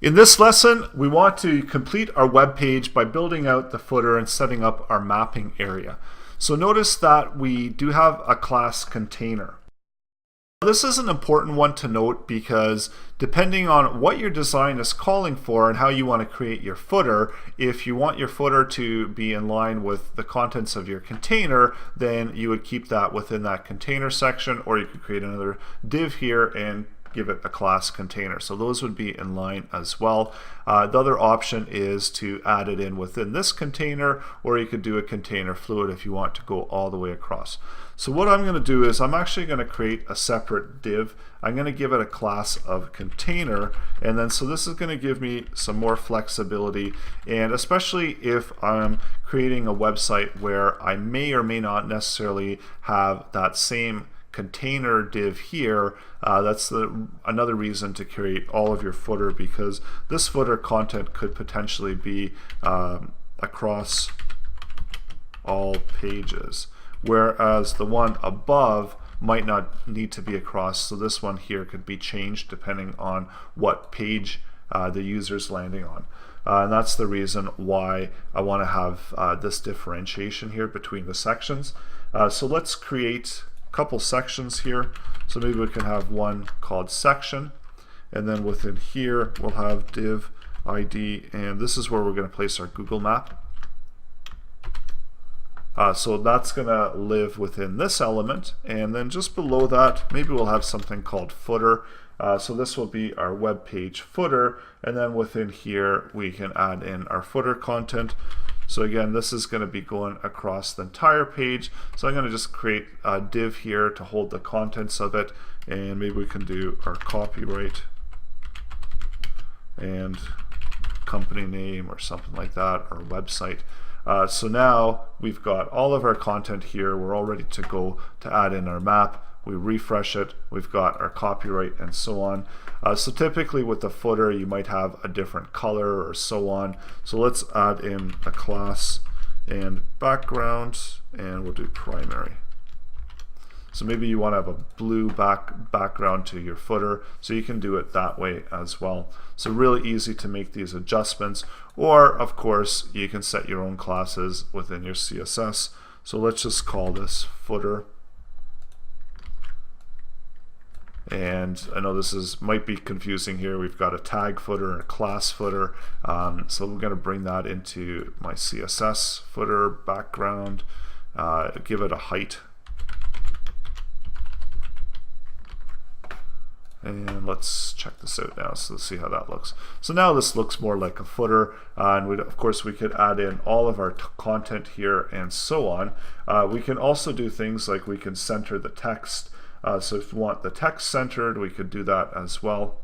In this lesson, we want to complete our web page by building out the footer and setting up our mapping area. So notice that we do have a class container. This is an important one to note because depending on what your design is calling for and how you want to create your footer, if you want your footer to be in line with the contents of your container, then you would keep that within that container section, or you could create another div here and give it a class container. So those would be in line as well. The other option is to add it in within this container, or you could do a container fluid if you want to go all the way across. So what I'm going to do is I'm actually going to create a separate div. I'm going to give it a class of container, and then so this is going to give me some more flexibility, and especially if I'm creating a website where I may or may not necessarily have that same container div here, that's another reason to create all of your footer, because this footer content could potentially be across all pages, whereas the one above might not need to be across. So this one here could be changed depending on what page the user's landing on. And that's the reason why I want to have this differentiation here between the sections. So let's create couple sections here. So maybe we can have one called section, and then within here we'll have div ID, and this is where we're going to place our Google map. So that's going to live within this element, and then just below that maybe we'll have something called footer. So this will be our web page footer, and then within here we can add in our footer content. So again, this is going to be going across the entire page. So I'm going to just create a div here to hold the contents of it, and maybe we can do our copyright and company name or something like that, or website. So now we've got all of our content here. We're all ready to go to add in our map. We refresh it, we've got our copyright and so on. So typically with the footer you might have a different color or so on. So let's add in a class and background, and we'll do primary. So maybe you want to have a blue background to your footer, so you can do it that way as well. So really easy to make these adjustments, or of course you can set your own classes within your CSS. So let's just call this footer. And I know this might be confusing here. We've got a tag footer and a class footer. So we're going to bring that into my CSS footer background, give it a height. And let's check this out now, so let's see how that looks. So now this looks more like a footer, and of course we could add in all of our content here and so on. We can also do things like we can center the text. So if we want the text centered, we could do that as well.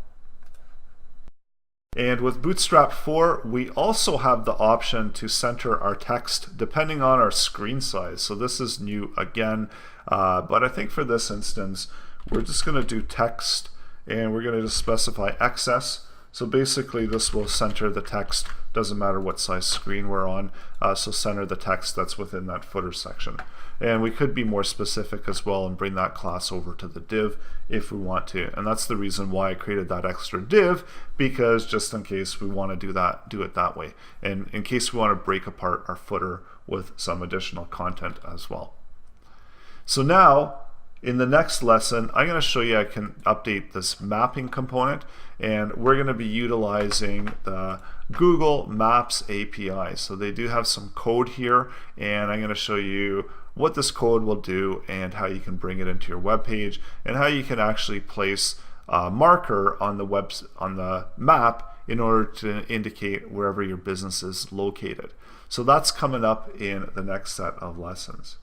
And with Bootstrap 4, we also have the option to center our text depending on our screen size. So this is new again, but I think for this instance, we're just going to do text, and we're going to just specify XS. So basically this will center the text, doesn't matter what size screen we're on, so center the text that's within that footer section. And we could be more specific as well and bring that class over to the div if we want to. And that's the reason why I created that extra div, because just in case we want to do it that way. And in case we want to break apart our footer with some additional content as well. So now, in the next lesson, I'm going to show you I can update this mapping component, and we're going to be utilizing the Google Maps API. So they do have some code here, and I'm going to show you what this code will do and how you can bring it into your web page, and how you can actually place a marker on the map in order to indicate wherever your business is located. So that's coming up in the next set of lessons.